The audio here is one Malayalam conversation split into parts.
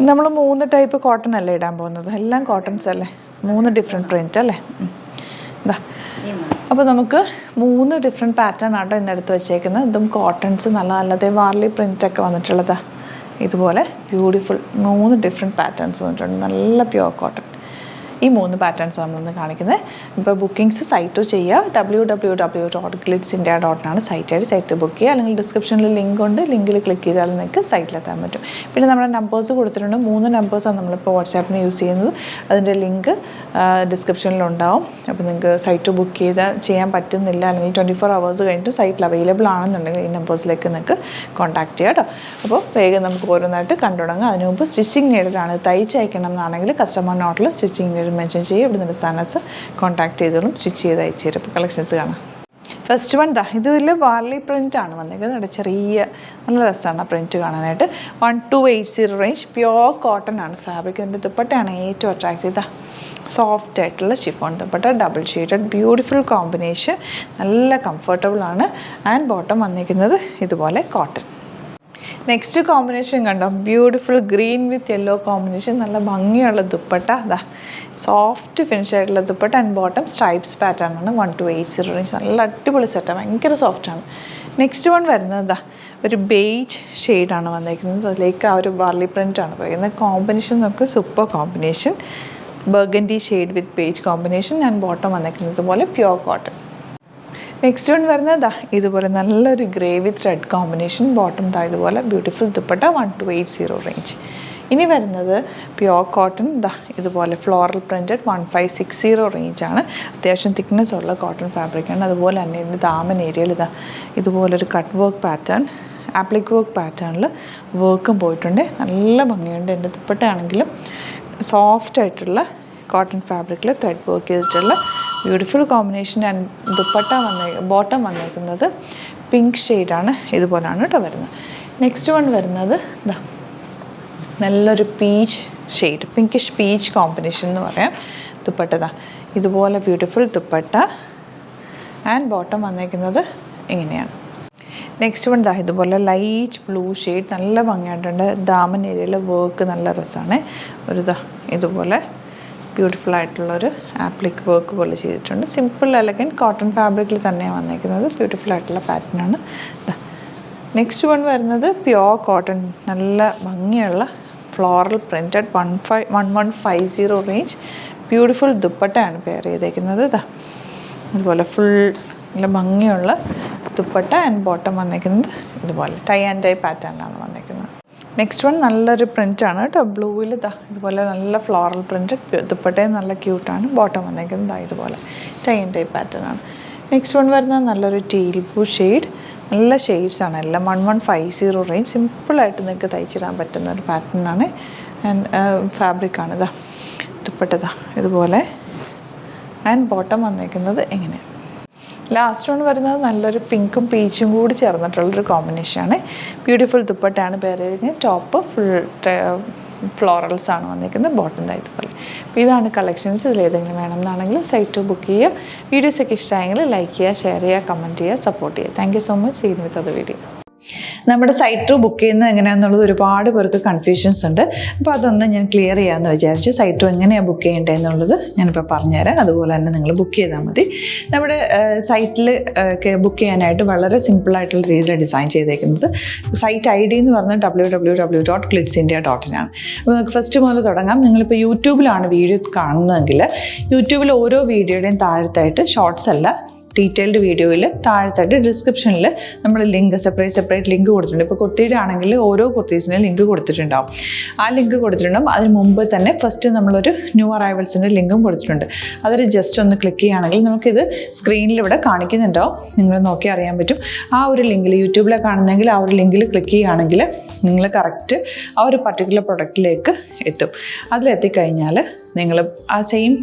നമ്മൾ 3 ടൈപ്പ് കോട്ടൺ അല്ലേ ഇടാൻ പോകുന്നത്, എല്ലാം കോട്ടൺസ് അല്ലേ, 3 ഡിഫറെൻറ്റ് പ്രിൻ്റ് അല്ലേ. ഇതാ അപ്പോൾ നമുക്ക് 3 ഡിഫറെൻറ്റ് പാറ്റേൺ ആട്ടോ ഇന്നെടുത്ത് വെച്ചേക്കുന്നത്. ഇതും കോട്ടൺസ് നല്ലതേ വാർലി പ്രിൻ്റൊക്കെ വന്നിട്ടുള്ളതാ. ഇതുപോലെ ബ്യൂട്ടിഫുൾ 3 ഡിഫറെൻറ്റ് പാറ്റേൺസ് വന്നിട്ടുണ്ട്, നല്ല പ്യുവർ കോട്ടൺ. ഈ 3 പാറ്റേൺസ് നമ്മളൊന്ന് കാണിക്കുന്നത്. ഇപ്പോൾ ബുക്കിംഗ്സ് സൈറ്റ് ചെയ്യുക, www.glitzindia.com സൈറ്റ് ബുക്ക് ചെയ്യുക, അല്ലെങ്കിൽ ഡിസ്ക്രിപ്ഷനിൽ ലിങ്ക് ഉണ്ട്, ലിങ്കിൽ ക്ലിക്ക് ചെയ്താൽ നിങ്ങൾക്ക് സൈറ്റിലെത്താൻ പറ്റും. പിന്നെ നമ്മുടെ നമ്പേഴ്സ് കൊടുത്തിട്ടുണ്ട്, 3 നമ്പേഴ്സാണ് നമ്മളിപ്പോൾ വാട്സാപ്പിന് യൂസ് ചെയ്യുന്നത്. അതിൻ്റെ ലിങ്ക് ഡിസ്ക്രിപ്ഷനിലുണ്ടാവും. അപ്പോൾ നിങ്ങൾക്ക് സൈറ്റ് ബുക്ക് ചെയ്യാൻ പറ്റുന്നില്ല, അല്ലെങ്കിൽ 24 hours കഴിഞ്ഞിട്ട് സൈറ്റിൽ അവൈലബിൾ ആണെന്നുണ്ടെങ്കിൽ ഈ നമ്പേഴ്സിലേക്ക് നിങ്ങൾക്ക് കോൺടാക്ട് ചെയ്യാം കേട്ടോ. അപ്പോൾ വേഗം നമുക്ക് ഓരോന്നായിട്ട് കണ്ടു തുടങ്ങാം. അതിന് മുമ്പ് സ്റ്റിച്ചിങ് നീഡാണ്, തയ്ച്ചയക്കണം എന്നാണെങ്കിൽ കസ്റ്റമർ നോട്ടിൽ സ്റ്റിച്ചിങ് നീഡ് മെൻഷൻ ചെയ്യും. ഇവിടെ നിന്ന് സാനസ് കോൺടാക്ട് ചെയ്തോളും, സ്റ്റിച്ച് ചെയ്ത് അയച്ചു തരും. ഇപ്പോൾ കളക്ഷൻസ് കാണാം. ഫസ്റ്റ് വൺ ഇത് വലിയ വാർലി പ്രിൻ്റ് ആണ് വന്നിരിക്കുന്നത്. ചെറിയ നല്ല രസമാണ് പ്രിൻറ്റ് കാണാനായിട്ട്. 1280 റേഞ്ച്, പ്യുവർ കോട്ടൺ ആണ് ഫാബ്രിക്. ഇതിൻ്റെ ദുപ്പട്ടയാണ് ഏറ്റവും അട്രാക്റ്റീവ്. ഇതാ സോഫ്റ്റ് ആയിട്ടുള്ള chiffon dupatta, double shaded, beautiful combination, നല്ല കംഫർട്ടബിൾ ആണ്. ആൻഡ് ബോട്ടം വന്നിരിക്കുന്നത് ഇതുപോലെ കോട്ടൺ. നെക്സ്റ്റ് കോമ്പിനേഷൻ കണ്ടോ, ബ്യൂട്ടിഫുൾ ഗ്രീൻ വിത്ത് യെല്ലോ കോമ്പിനേഷൻ, നല്ല ഭംഗിയുള്ള ദുപ്പട്ട. അതാ സോഫ്റ്റ് ഫിനിഷ് ആയിട്ടുള്ള dupatta. And bottom stripes pattern ആണ്. 1280 റേഞ്ച്, നല്ല അടിപൊളി സെറ്റാണ്, ഭയങ്കര സോഫ്റ്റാണ്. നെക്സ്റ്റ് വൺ വരുന്നത് ഇതാ ഒരു ബേജ് ഷെയ്ഡാണ് വന്നിരിക്കുന്നത്. അതിലേക്ക് ആ ഒരു വാർലി പ്രിൻ്റാണ് പറയുന്നത്. കോമ്പിനേഷൻ നമുക്ക് super combination, burgundy shade with beige combination. And bottom വന്നിരിക്കുന്നത് ഇതുപോലെ പ്യുവർ കോട്ടൺ. നെക്സ്റ്റ് വൺ വരുന്നത് ഇതുപോലെ നല്ലൊരു grey with red combination. Bottom ഇതുപോലെ ബ്യൂട്ടിഫുൾ ദുപ്പട്ട, 1280 റേഞ്ച്. ഇനി വരുന്നത് പ്യുവർ കോട്ടൺ, ഇതുപോലെ ഫ്ലോറൽ പ്രിൻറ്റഡ്, 1560 റേഞ്ചാണ്. അത്യാവശ്യം തിക്നെസ് ഉള്ള കോട്ടൺ ഫാബ്രിക്കാണ്. അതുപോലെ തന്നെ ഇതിൻ്റെ ദാമൻ ഏരിയയിൽ ഇതുപോലൊരു cut work pattern, appliqué work പാറ്റേണിൽ വർക്കും പോയിട്ടുണ്ട്. നല്ല ഭംഗിയുണ്ട്. എൻ്റെ ദുപ്പട്ടയാണെങ്കിലും സോഫ്റ്റ് ആയിട്ടുള്ള കോട്ടൺ ഫാബ്രിക്കിൽ ത്രെഡ് വർക്ക് ചെയ്തിട്ടുള്ള beautiful combination. And dupatta bottom വന്നിരിക്കുന്നത് പിങ്ക് ഷെയ്ഡാണ്. ഇതുപോലെയാണ് കേട്ടോ വരുന്നത്. നെക്സ്റ്റ് വൺ വരുന്നത് നല്ലൊരു peach shade, pinkish peach combination എന്ന് പറയാം. ദുപ്പട്ട ഇതുപോലെ ബ്യൂട്ടിഫുൾ ദുപ്പട്ട. ആൻഡ് ബോട്ടം വന്നിരിക്കുന്നത് ഇങ്ങനെയാണ്. നെക്സ്റ്റ് വൺ ഇതുപോലെ ലൈറ്റ് ബ്ലൂ ഷെയ്ഡ്, നല്ല ഭംഗിയായിട്ടുണ്ട്. ദാമൻ ഏരിയയിൽ വർക്ക് നല്ല രസമാണ്. ഇതുപോലെ ബ്യൂട്ടിഫുൾ ആയിട്ടുള്ളൊരു ആപ്ലിക് വർക്ക് പോലെ ചെയ്തിട്ടുണ്ട്. സിമ്പിൾ എലഗൻറ്റ് കോട്ടൺ ഫാബ്രിക്കിൽ തന്നെയാണ് വന്നിരിക്കുന്നത്. ബ്യൂട്ടിഫുൾ ആയിട്ടുള്ള പാറ്റേണാണ്. നെക്സ്റ്റ് വൺ വരുന്നത് പ്യുവർ കോട്ടൺ, നല്ല ഭംഗിയുള്ള ഫ്ലോറൽ പ്രിൻറ്റഡ്, 1150 റേഞ്ച്. ബ്യൂട്ടിഫുൾ ദുപ്പട്ടയാണ് പെയർ ചെയ്തേക്കുന്നത്. അതുപോലെ ഫുൾ നല്ല ഭംഗിയുള്ള ദുപ്പട്ട. ആൻഡ് ബോട്ടം വന്നിരിക്കുന്നത് ഇതുപോലെ ടൈ ആൻഡ് ടൈ പാറ്റേണിലാണ് വന്നിരിക്കുന്നത്. നെക്സ്റ്റ് വൺ നല്ലൊരു പ്രിൻ്റാണ് കേട്ടോ, ബ്ലൂവിൽ ഇതുപോലെ നല്ല ഫ്ലോറൽ പ്രിൻറ്റ്. ദുപ്പട്ടയും നല്ല ക്യൂട്ടാണ്. ബോട്ടം വന്നിരിക്കുന്നത് ഇതുപോലെ ടൈ ആൻഡ് ടൈ പാറ്റേൺ ആണ്. നെക്സ്റ്റ് വൺ വരുന്നത് നല്ലൊരു ടീൽ ബ്ലൂ ഷെയ്ഡ്, നല്ല ഷെയ്ഡ്സാണ് എല്ലാം. 1150 റേഞ്ച്, സിമ്പിളായിട്ട് നിങ്ങൾക്ക് തയ്ച്ചിടാൻ പറ്റുന്ന ഒരു പാറ്റേൺ ആണ്. ആൻഡ് ഫാബ്രിക്കാണ് ദുപ്പട്ട ഇതുപോലെ. ആൻഡ് ബോട്ടം വന്നിരിക്കുന്നത് എങ്ങനെ. ലാസ്റ്റ് വൺ വരുന്നത് നല്ലൊരു പിങ്കും പീച്ചും കൂടി ചേർന്നിട്ടുള്ളൊരു കോമ്പിനേഷനാണ്. ബ്യൂട്ടിഫുൾ ദുപ്പട്ടയാണ് പെയർ ചെയ്തിരിക്കുന്നത്. ടോപ്പ് ഫുൾ ഫ്ലോറൽസ് ആണ് വന്നിരിക്കുന്നത്. ബോട്ടം ഇതുപോലെ. അപ്പോൾ ഇതാണ് കളക്ഷൻസ്. ഇതിലേതെങ്കിലും വേണമെന്നാണെങ്കിൽ സൈറ്റ് ബുക്ക് ചെയ്യുക. വീഡിയോസൊക്കെ ഇഷ്ടമായെങ്കിൽ ലൈക്ക് ചെയ്യുക, ഷെയർ ചെയ്യുക, കമൻറ്റ് ചെയ്യുക, സപ്പോർട്ട് ചെയ്യുക. Thank you so much. Seen with അത് വീഡിയോ. നമ്മുടെ സൈറ്റ് ബുക്ക് ചെയ്യുന്നത് എങ്ങനെയാണെന്നുള്ളത് ഒരുപാട് പേർക്ക് കൺഫ്യൂഷൻസ് ഉണ്ട്. അപ്പോൾ അതൊന്ന് ഞാൻ ക്ലിയർ ചെയ്യാമെന്ന് വിചാരിച്ചു. സൈറ്റ് എങ്ങനെയാണ് ബുക്ക് ചെയ്യേണ്ടത് എന്നുള്ളത് ഞാനിപ്പോൾ പറഞ്ഞുതരാം. അതുപോലെ തന്നെ നിങ്ങൾ ബുക്ക് ചെയ്താൽ മതി. നമ്മുടെ സൈറ്റിൽ ബുക്ക് ചെയ്യാനായിട്ട് വളരെ സിമ്പിളായിട്ടുള്ള രീതിയിൽ ഡിസൈൻ ചെയ്തേക്കുന്നത്. സൈറ്റ് ID എന്ന് പറഞ്ഞാൽ www.glitzindia.in ആണ്. അപ്പോൾ നമുക്ക് ഫസ്റ്റ് മുതൽ തുടങ്ങാം. നിങ്ങളിപ്പോൾ യൂട്യൂബിലാണ് വീഡിയോ കാണുന്നതെങ്കിൽ യൂട്യൂബിൽ ഓരോ വീഡിയോയുടെയും താഴത്തായിട്ട് ഷോർട്സ് അല്ല, ഡീറ്റെയിൽഡ് വീഡിയോയിൽ താഴത്തായിട്ട് ഡിസ്ക്രിപ്ഷനിൽ നമ്മൾ ലിങ്ക് സെപ്പറേറ്റ് ലിങ്ക് കൊടുത്തിട്ടുണ്ട്. ഇപ്പോൾ കുർത്തിയുടെ ആണെങ്കിൽ ഓരോ കുർത്തീസിനും ലിങ്ക് കൊടുത്തിട്ടുണ്ടാവും. ആ ലിങ്ക് കൊടുത്തിട്ടുണ്ടാവും. അതിന് മുമ്പ് തന്നെ ഫസ്റ്റ് നമ്മളൊരു ന്യൂ അറൈവൽസിൻ്റെ ലിങ്കും കൊടുത്തിട്ടുണ്ട്. അതിൽ ജസ്റ്റ് ഒന്ന് ക്ലിക്ക് ചെയ്യുകയാണെങ്കിൽ നമുക്കിത് സ്ക്രീനിൽ ഇവിടെ കാണിക്കുന്നുണ്ടാവും. നിങ്ങൾ നോക്കി അറിയാൻ പറ്റും. ആ ഒരു ലിങ്കിൽ യൂട്യൂബിലെ കാണുന്നെങ്കിൽ ആ ഒരു ലിങ്കിൽ ക്ലിക്ക് ചെയ്യുകയാണെങ്കിൽ നിങ്ങൾ കറക്റ്റ് ആ ഒരു പർട്ടിക്കുലർ പ്രൊഡക്റ്റിലേക്ക് എത്തും. അതിലെത്തിക്കഴിഞ്ഞാൽ നിങ്ങൾ ആ സെയിം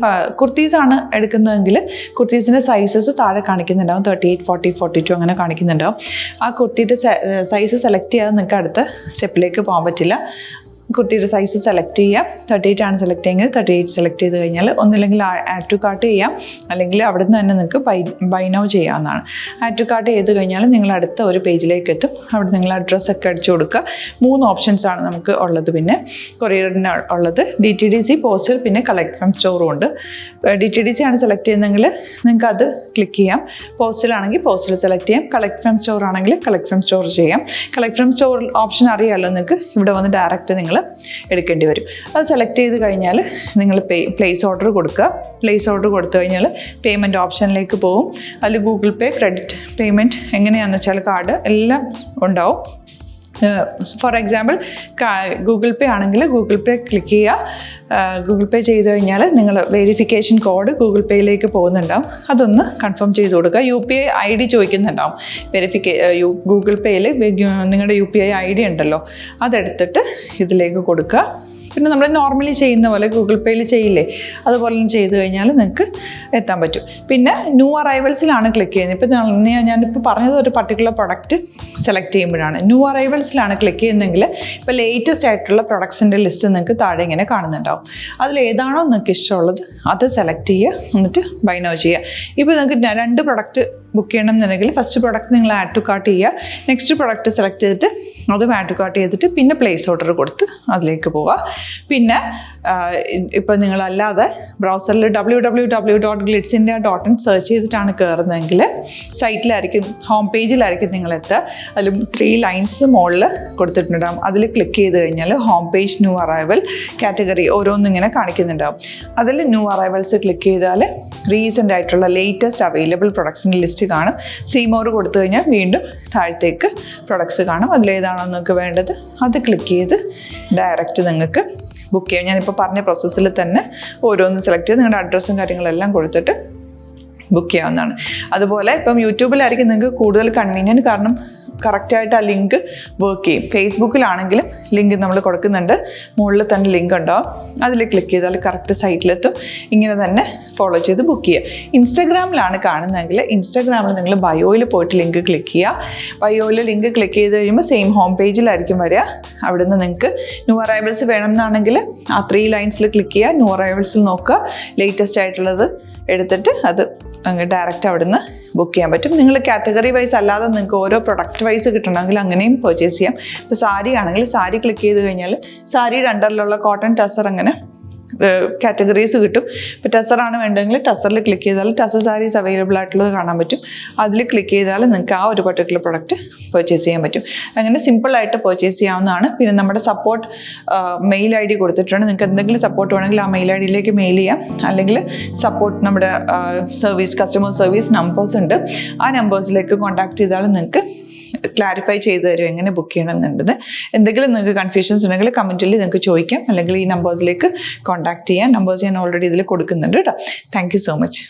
കുർത്തീസാണ് എടുക്കുന്നതെങ്കിൽ കുർത്തീസിൻ്റെ സൈസസ് താഴെ കാണിക്കുന്നുണ്ടാവും. 38, 40, 42 അങ്ങനെ കാണിക്കുന്നുണ്ടാവും. ആ കുർത്തിയുടെ സൈസ് സെലക്ട് ചെയ്യാതെ നിങ്ങൾക്ക് അടുത്ത സ്റ്റെപ്പിലേക്ക് പോകാൻ പറ്റില്ല. കുർത്തിയുടെ സൈസ് സെലക്ട് ചെയ്യാം. 38 ആണ് സെലക്ട് ചെയ്യുന്നത്. 38 സെലക്ട് ചെയ്ത് കഴിഞ്ഞാൽ ഒന്നില്ലെങ്കിൽ ആഡ് ടു കാർട്ട് ചെയ്യാം, അല്ലെങ്കിൽ അവിടെ നിന്ന് തന്നെ നിങ്ങൾക്ക് ബൈ നൗ ചെയ്യാവുന്നതാണ്. ആഡ് ടു കാർട്ട് ചെയ്ത് കഴിഞ്ഞാൽ നിങ്ങൾ അടുത്ത ഒരു പേജിലേക്ക് എത്തും. അവിടെ നിങ്ങൾ അഡ്രസ്സൊക്കെ അടിച്ചു കൊടുക്കുക. 3 ഓപ്ഷൻസാണ് നമുക്ക് ഉള്ളത്. പിന്നെ കൊറിയറിന് ഉള്ളത് DTDC, പോസ്റ്റൽ, പിന്നെ കളക്ട് ഫ്രം സ്റ്റോറും ഉണ്ട്. DTDC ആണ് സെലക്ട് ചെയ്യുന്നതെങ്കിൽ നിങ്ങൾക്ക് അത് ക്ലിക്ക് ചെയ്യാം. പോസ്റ്റലാണെങ്കിൽ പോസ്റ്റൽ സെലക്ട് ചെയ്യാം. കളക്ട് ഫ്രം സ്റ്റോർ ആണെങ്കിൽ കളക്ട് ഫ്രം സ്റ്റോർ ചെയ്യാം. കളക്ട് ഫ്രം സ്റ്റോർ ഓപ്ഷൻ അറിയാമല്ലോ നിങ്ങൾക്ക്. ഇവിടെ വന്ന് ഡയറക്റ്റ് നിങ്ങൾ എടുക്കേണ്ടി വരും. അത് സെലക്ട് ചെയ്ത് കഴിഞ്ഞാൽ നിങ്ങൾ പ്ലേസ് ഓർഡർ കൊടുക്കുക. പ്ലേസ് ഓർഡർ കൊടുത്തു കഴിഞ്ഞാൽ പേയ്മെൻറ്റ് ഓപ്ഷനിലേക്ക് പോകും. അതിൽ ഗൂഗിൾ പേ, ക്രെഡിറ്റ് പേയ്മെൻറ്റ് എങ്ങനെയാണെന്ന് വെച്ചാൽ കാർഡ് എല്ലാം ഉണ്ടാവും. ഫോർ എക്സാമ്പിൾ ഗൂഗിൾ പേ ആണെങ്കിൽ ഗൂഗിൾ പേ ക്ലിക്ക് ചെയ്യുക. ഗൂഗിൾ പേ ചെയ്ത് കഴിഞ്ഞാൽ നിങ്ങൾ വെരിഫിക്കേഷൻ കോഡ് ഗൂഗിൾ പേയിലേക്ക് പോകുന്നുണ്ടാവും. അതൊന്ന് കൺഫേം ചെയ്ത് കൊടുക്കുക. UPI ID ചോദിക്കുന്നുണ്ടാവും. ഗൂഗിൾ പേയിൽ നിങ്ങളുടെ UPI ID ഉണ്ടല്ലോ, അതെടുത്തിട്ട് ഇതിലേക്ക് കൊടുക്കുക. പിന്നെ നമ്മൾ നോർമലി ചെയ്യുന്ന പോലെ ഗൂഗിൾ പേയിൽ ചെയ്യില്ലേ, അതുപോലെ ചെയ്ത് കഴിഞ്ഞാൽ നിങ്ങൾക്ക് എത്താൻ പറ്റും. പിന്നെ ന്യൂ അറൈവൽസിലാണ് ക്ലിക്ക് ചെയ്യുന്നത്. ഇപ്പം ഞാനിപ്പോൾ പറഞ്ഞത് ഒരു പർട്ടിക്കുലർ പ്രൊഡക്റ്റ് സെലക്ട് ചെയ്യുമ്പോഴാണ്. ന്യൂ അറൈവൽസിലാണ് ക്ലിക്ക് ചെയ്യുന്നതെങ്കിൽ ഇപ്പോൾ ലേറ്റസ്റ്റ് ആയിട്ടുള്ള പ്രൊഡക്ട്സിൻ്റെ ലിസ്റ്റ് നിങ്ങൾക്ക് താഴെ ഇങ്ങനെ കാണുന്നുണ്ടാവും. അതിലേതാണോ നിങ്ങൾക്ക് ഇഷ്ടമുള്ളത് അത് സെലക്ട് ചെയ്യുക, എന്നിട്ട് ബൈ നൗ ചെയ്യുക. ഇപ്പോൾ നിങ്ങൾക്ക് 2 പ്രൊഡക്റ്റ് ബുക്ക് ചെയ്യണം എന്നുണ്ടെങ്കിൽ ഫസ്റ്റ് പ്രൊഡക്റ്റ് നിങ്ങൾ ആഡ് ടു കാർട്ട് ചെയ്യുക. നെക്സ്റ്റ് പ്രൊഡക്റ്റ് സെലക്ട് ചെയ്തിട്ട് അതും ആഡ് ടു കാർട്ട് ചെയ്തിട്ട് പിന്നെ പ്ലേസ് ഓർഡർ കൊടുത്ത് അതിലേക്ക് പോവുക. പിന്നെ ഇപ്പോൾ നിങ്ങളല്ലാതെ ബ്രൗസറിൽ www.glitzindia.in സെർച്ച് ചെയ്തിട്ടാണ് കയറുന്നതെങ്കിൽ സൈറ്റിലായിരിക്കും, ഹോം പേജിലായിരിക്കും നിങ്ങളെത്തുക. അതിൽ 3 ലൈൻസ് മുകളിൽ കൊടുത്തിട്ടുണ്ടാകും. അതിൽ ക്ലിക്ക് ചെയ്ത് കഴിഞ്ഞാൽ home page, new arrival, category ഓരോന്നിങ്ങനെ കാണിക്കുന്നുണ്ടാകും. അതിൽ ന്യൂ അറൈവൽസ് ക്ലിക്ക് ചെയ്താൽ റീസെൻ്റ് ആയിട്ടുള്ള ലേറ്റസ്റ്റ് അവൈലബിൾ പ്രൊഡക്ട്സിൻ്റെ ലിസ്റ്റ് കാണും. സീമോർ കൊടുത്തു കഴിഞ്ഞാൽ വീണ്ടും താഴത്തേക്ക് പ്രൊഡക്ട്സ് കാണും. അതിലേതാണോ നിങ്ങൾക്ക് വേണ്ടത് അത് ക്ലിക്ക് ചെയ്ത് ഡയറക്റ്റ് നിങ്ങൾക്ക് ബുക്ക് ചെയ്യാം. ഞാനിപ്പോൾ പറഞ്ഞ പ്രോസസ്സിൽ തന്നെ ഓരോന്ന് സെലക്ട് ചെയ്ത് നിങ്ങളുടെ അഡ്രസ്സും കാര്യങ്ങളെല്ലാം കൊടുത്തിട്ട് ബുക്ക് ചെയ്യാവുന്നതാണ്. അതുപോലെ ഇപ്പം യൂട്യൂബിലായിരിക്കും നിങ്ങൾക്ക് കൂടുതൽ കൺവീനിയൻറ്റ്, കാരണം കറക്റ്റായിട്ട് ആ ലിങ്ക് വർക്ക് ചെയ്യും. ഫേസ്ബുക്കിലാണെങ്കിലും ലിങ്ക് നമ്മൾ കൊടുക്കുന്നുണ്ട്, മുകളിൽ തന്നെ ലിങ്ക് ഉണ്ടാവും. അതിൽ ക്ലിക്ക് ചെയ്താൽ കറക്റ്റ് സൈറ്റിലെത്തും. ഇങ്ങനെ തന്നെ ഫോളോ ചെയ്ത് ബുക്ക് ചെയ്യുക. ഇൻസ്റ്റാഗ്രാമിലാണ് കാണുന്നതെങ്കിൽ ഇൻസ്റ്റാഗ്രാമിൽ നിങ്ങൾ ബയോയിൽ പോയിട്ട് ലിങ്ക് ക്ലിക്ക് ചെയ്യുക. ബയോയിൽ ലിങ്ക് ക്ലിക്ക് ചെയ്ത് കഴിയുമ്പോൾ സെയിം ഹോം പേജിലായിരിക്കും വരിക. അവിടെ നിന്ന് നിങ്ങൾക്ക് ന്യൂ അറൈവൽസ് വേണമെന്നാണെങ്കിൽ ആ 3 ലൈൻസിൽ ക്ലിക്ക് ചെയ്യുക. ന്യൂ അറൈവൽസിൽ നോക്കുക, ലേറ്റസ്റ്റ് ആയിട്ടുള്ളത് എടുത്തിട്ട് അത് ഡയറക്റ്റ് അവിടെ നിന്ന് ബുക്ക് ചെയ്യാൻ പറ്റും. നിങ്ങൾ കാറ്റഗറി വൈസ് അല്ലാതെ നിങ്ങൾക്ക് ഓരോ പ്രൊഡക്റ്റ് വൈസ് കിട്ടണമെങ്കിൽ അങ്ങനെയും പർച്ചേസ് ചെയ്യാം. ഇപ്പോൾ സാരി ആണെങ്കിൽ സാരി ക്ലിക്ക് ചെയ്ത് കഴിഞ്ഞാൽ സാരിയുടെ അണ്ടറിലുള്ള കോട്ടൺ, ടസർ അങ്ങനെ കാറ്റഗറീസ് കിട്ടും. ഇപ്പോൾ ടസറാണ് വേണ്ടതെങ്കിൽ ടസറിൽ ക്ലിക്ക് ചെയ്താൽ ടസർ സാരീസ് അവൈലബിൾ ആയിട്ടുള്ളത് കാണാൻ പറ്റും. അതിൽ ക്ലിക്ക് ചെയ്താൽ നിങ്ങൾക്ക് ആ ഒരു പർട്ടിക്കുലർ പ്രൊഡക്റ്റ് പർച്ചേസ് ചെയ്യാൻ പറ്റും. അങ്ങനെ സിമ്പിളായിട്ട് പർച്ചേസ് ചെയ്യാവുന്നതാണ്. പിന്നെ നമ്മുടെ സപ്പോർട്ട് മെയിൽ ID കൊടുത്തിട്ടുണ്ട്. നിങ്ങൾക്ക് എന്തെങ്കിലും സപ്പോർട്ട് വേണമെങ്കിൽ ആ മെയിൽ IDയിലേക്ക് മെയിൽ ചെയ്യാം. അല്ലെങ്കിൽ സപ്പോർട്ട് നമ്മുടെ കസ്റ്റമർ സർവീസ് നമ്പേഴ്സ് ഉണ്ട്. ആ നമ്പേഴ്സിലേക്ക് കോൺടാക്ട് ചെയ്താൽ നിങ്ങൾക്ക് ക്ലാരിഫൈ ചെയ്ത് തരും എങ്ങനെ ബുക്ക് ചെയ്യണം എന്നുള്ളത്. എന്തെങ്കിലും നിങ്ങൾക്ക് കൺഫ്യൂഷൻസ് ഉണ്ടെങ്കിൽ കമൻറ്റിൽ നിങ്ങൾക്ക് ചോദിക്കാം, അല്ലെങ്കിൽ ഈ നമ്പേഴ്സിലേക്ക് കോൺടാക്ട് ചെയ്യാം. നമ്പേഴ്സ് ഞാൻ ഓൾറെഡി ഇതിൽ കൊടുക്കുന്നുണ്ട് കേട്ടോ. Thank you so much.